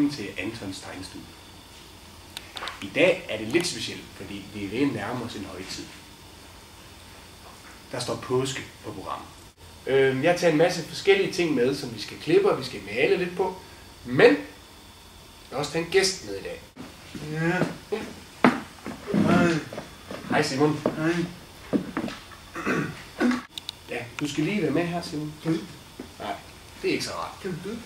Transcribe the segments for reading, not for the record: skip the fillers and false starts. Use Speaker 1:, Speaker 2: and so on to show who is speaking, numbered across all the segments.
Speaker 1: velkommen til Antons tegnestue. I dag er det lidt specielt, fordi vi er ved at nærme os en højtid. Der står påske på programmet. Jeg har taget en masse forskellige ting med, som vi skal klippe og vi skal male lidt på. Men jeg har også taget en gæst med i dag.
Speaker 2: Ja. Hej.
Speaker 1: Hej Simon.
Speaker 2: Hej.
Speaker 1: Ja, du skal lige være med her, Simon.
Speaker 2: Død.
Speaker 1: Nej, det er ikke så rart.
Speaker 2: Det er død.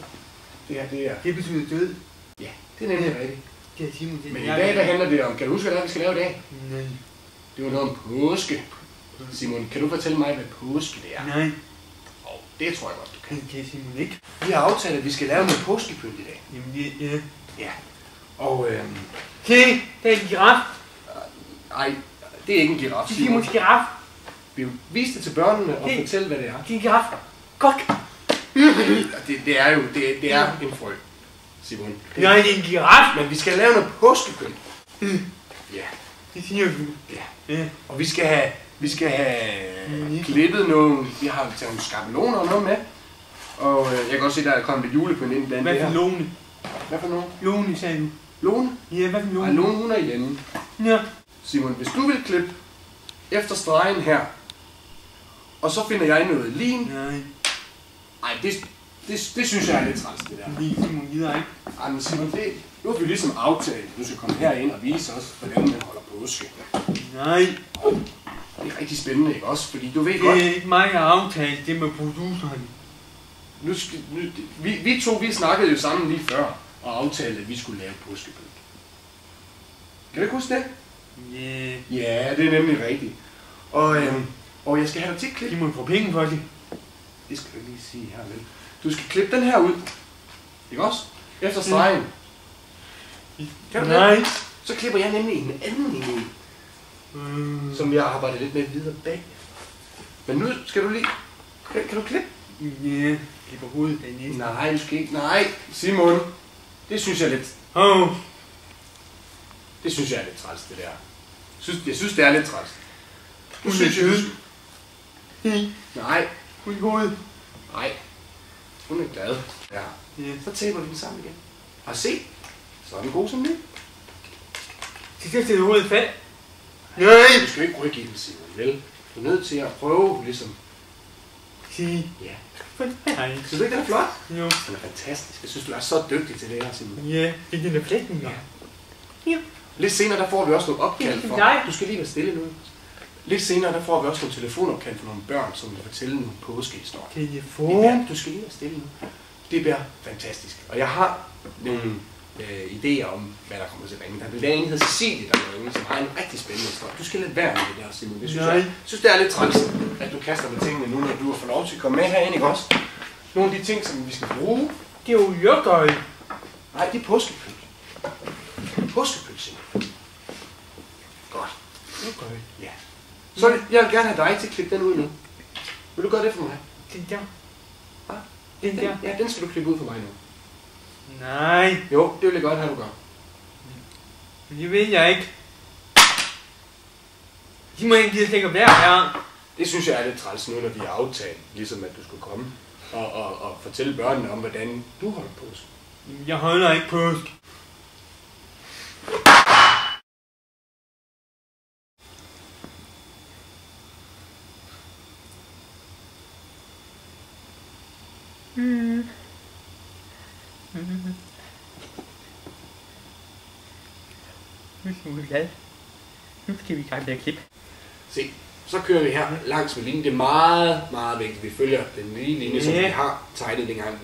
Speaker 1: Det her, det er...
Speaker 2: Det betyder død.
Speaker 1: Ja, det er nemlig rigtigt.
Speaker 2: Det er Simon. Det er
Speaker 1: Men i dag, der handler det om... Kan du huske, hvad vi skal lave i dag?
Speaker 2: Nej.
Speaker 1: Det var noget om påske. Simon, kan du fortælle mig, hvad påske det er?
Speaker 2: Nej.
Speaker 1: Det tror jeg godt, du kan.
Speaker 2: Det kan Simon ikke.
Speaker 1: Vi har aftalt, at vi skal lave noget påskepynt i dag.
Speaker 2: Jamen, ja.
Speaker 1: Ja. Og
Speaker 2: Se, det er en giraf.
Speaker 1: nej, det er ikke en giraf.
Speaker 2: Det er Simons giraf.
Speaker 1: Vi viste det til børnene og fortælle, hvad det er.
Speaker 2: Det er en giraf. Godt.
Speaker 1: Det er jo det er en frø, Simon.
Speaker 2: Nej, det er en giraf.
Speaker 1: Men vi skal lave noget påskepynt. Ja.
Speaker 2: Det siger du.
Speaker 1: Ja. Og vi skal have klippet nogle. Vi har taget nogle skabeloner og noget med. Og jeg kan også se, der er kommet lidt julepynt ind blandt det her.
Speaker 2: Hvad for Lone?
Speaker 1: Hvad for nogen?
Speaker 2: Lone, sagde du.
Speaker 1: Lone?
Speaker 2: Ja, hvad for Lone?
Speaker 1: Nej, Lone, hun er hjemme.
Speaker 2: Ja.
Speaker 1: Simon, hvis du vil klippe efter stregen her, og så finder jeg noget lim.
Speaker 2: Nej.
Speaker 1: Ej, det synes jeg er lidt træls, det der.
Speaker 2: Lige Simon gider ikke.
Speaker 1: Ej, men Simon, nu har vi ligesom aftalt, du skal komme herind og vise os, hvordan man holder påske.
Speaker 2: Nej.
Speaker 1: Det er rigtig spændende, ikke også? Fordi du ved
Speaker 2: Det
Speaker 1: godt...
Speaker 2: er ikke mig, der har aftalt det med produceren.
Speaker 1: Vi snakkede jo sammen lige før, og aftalte, at vi skulle lave påskepynt. Kan du ikke huske det?
Speaker 2: Ja.
Speaker 1: Ja, det er nemlig rigtigt. Og jeg skal have dig til at klippe.
Speaker 2: De må få penge for det.
Speaker 1: Det skal jeg lige sige her, vel? Du skal klippe den her ud. Ikke også? Efter stregen. Kan du
Speaker 2: Nej.
Speaker 1: det? Så klipper jeg nemlig en anden en ud. Som jeg arbejder lidt med videre bag. Men nu skal du lige... Kan du klippe?
Speaker 2: Ja. Klipper hovedet af næsten.
Speaker 1: Nej, du skal ikke. Nej, Simon. Det synes jeg er lidt... Det synes jeg er lidt træls, det der. Jeg synes, det er lidt træls. Du synes, jeg synes... Nej.
Speaker 2: Hun i hovedet.
Speaker 1: Nej. Hun er glad. Ja.
Speaker 2: Ja.
Speaker 1: Så taber vi den sammen igen. Og se. Så er den god som ny.
Speaker 2: Så skal jeg sætte hovedet fast.
Speaker 1: Nej. Du skal ikke rykke i den, Simon, vel? Du er nødt til at prøve, ligesom...
Speaker 2: Sige.
Speaker 1: Ja.
Speaker 2: Nej.
Speaker 1: Synes du ikke, den er flot?
Speaker 2: Jo.
Speaker 1: Den er fantastisk. Jeg synes, du er så dygtig til det her, Simon.
Speaker 2: Ja, det er den der flækken, ja. Ja.
Speaker 1: Lidt senere, der får vi også nogle opkald for...
Speaker 2: Nej.
Speaker 1: Du skal lige være stille nu. Lidt senere, der får vi også nogle telefonopkald for nogle børn, som vil fortælle nogle påskehistorier.
Speaker 2: Telefon.
Speaker 1: Du skal lige være stille nu. Det bliver fantastisk. Og jeg har nogle idéer om, hvad der kommer til at ringe. Der bliver en, der hedder Cecilie, der vil ringe, som har en rigtig spændende historie. Du skal lade være med det der, Simon. Det synes jeg synes, det er lidt træls, at du kaster med tingene nu, når du har fået lov til at komme med herind, ikke også? Nogle af de ting, som vi skal bruge.
Speaker 2: Det er jo jordgøj.
Speaker 1: Nej, det er påskepynt. Påskepynt, Simon. Godt.
Speaker 2: Jordgøj.
Speaker 1: Ja. Så jeg vil gerne have dig til at klippe den ud nu. Vil du gøre det for mig?
Speaker 2: Den der.
Speaker 1: Hvad?
Speaker 2: Den der.
Speaker 1: Ja, den skal du klippe ud for mig nu.
Speaker 2: Nej.
Speaker 1: Jo, det vil jeg godt have, du gør.
Speaker 2: Men det ved jeg ikke. De må ikke give sig at være her.
Speaker 1: Det synes jeg er lidt træls nu, når vi har aftalt, ligesom at du skulle komme og fortælle børnene om, hvordan du holder påske.
Speaker 2: Jeg holder ikke påske. Nu skal vi glad. Nu skal vi i gang med at klippe.
Speaker 1: Se, så kører vi her langs med linjen. Det er meget, meget vigtigt. Vi følger den lige linje, som vi har tegnet, dengang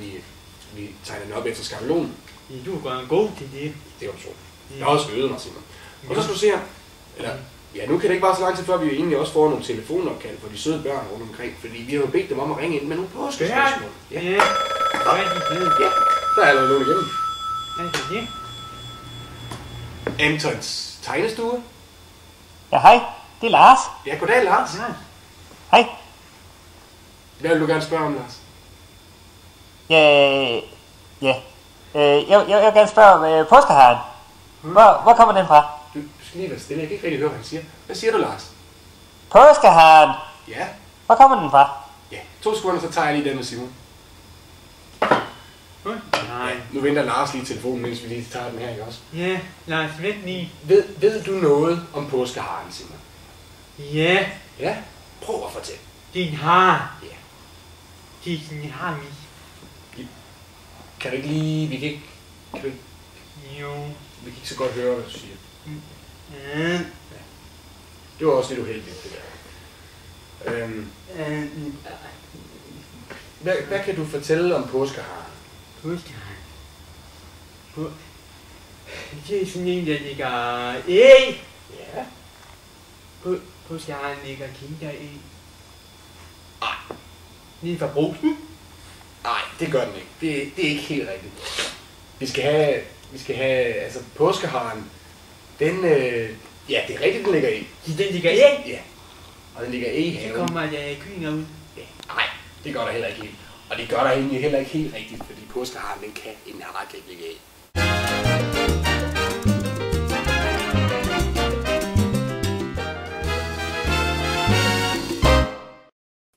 Speaker 1: vi tegner den op efter skabelonen.
Speaker 2: Ja, du er godt god til det.
Speaker 1: Det var så. Jeg har også øvet mig, Simon. Og så skal du se her. Eller, ja, nu kan det ikke bare så lang tid før, vi egentlig også får nogle telefonopkald for de søde børn rundt omkring. Fordi vi har jo bedt dem om at ringe ind med nogle påskespørgsmål.
Speaker 2: Ja. Ja,
Speaker 1: der er noget igennem.
Speaker 2: Hvad er det?
Speaker 1: Antons tegnestue.
Speaker 3: Ja, hej. Det er Lars.
Speaker 1: Ja, goddag, Lars.
Speaker 2: Ja.
Speaker 3: Hej.
Speaker 1: Hvad vil du gerne spørge om, Lars?
Speaker 3: Jeg vil gerne spørge om påskeharen. Hvor kommer den fra?
Speaker 1: Du skal lige være stille. Jeg kan ikke rigtig høre, hvad han siger. Hvad siger du, Lars?
Speaker 3: Påskeharen.
Speaker 1: Ja.
Speaker 3: Hvor kommer den fra?
Speaker 1: Ja, 2 sekunder, så tager jeg lige den med Simon.
Speaker 2: Nej.
Speaker 1: Nu venter Lars lige telefonen, mens vi lige tager den her, ikke også?
Speaker 2: Ja, Lars, vent lige.
Speaker 1: Ved du noget om påskeharen, Simon?
Speaker 2: Ja,
Speaker 1: Ja? Prøv at fortælle.
Speaker 2: din har.
Speaker 1: Ja.
Speaker 2: Din har vi.
Speaker 1: Kan du ikke lige... Vi kan ikke... Kan du ikke...
Speaker 2: Jo.
Speaker 1: Vi kan ikke så godt høre, hvad du siger.
Speaker 2: Ja.
Speaker 1: Det var også lidt uheldigt, det der. Hvad kan du fortælle om påskeharen?
Speaker 2: Påskeharen. Det er sådan en, der ligger æg.
Speaker 1: Ja.
Speaker 2: Påskeharen ligger kinderæg. Nej. Lige fra brusen.
Speaker 1: Nej, det gør den ikke. Det er ikke helt rigtigt. Vi skal have, altså påskeharen, den, ja, det er rigtigt, den ligger i.
Speaker 2: Den ligger æg?
Speaker 1: Ja. Og den ligger i
Speaker 2: Så
Speaker 1: haven.
Speaker 2: kommer der kyllinger ud.
Speaker 1: Ja. Nej, det gør der heller ikke helt. Og det gør der egentlig heller ikke helt rigtigt, fordi påskeharen, den kan en hare kan ikke ligge i.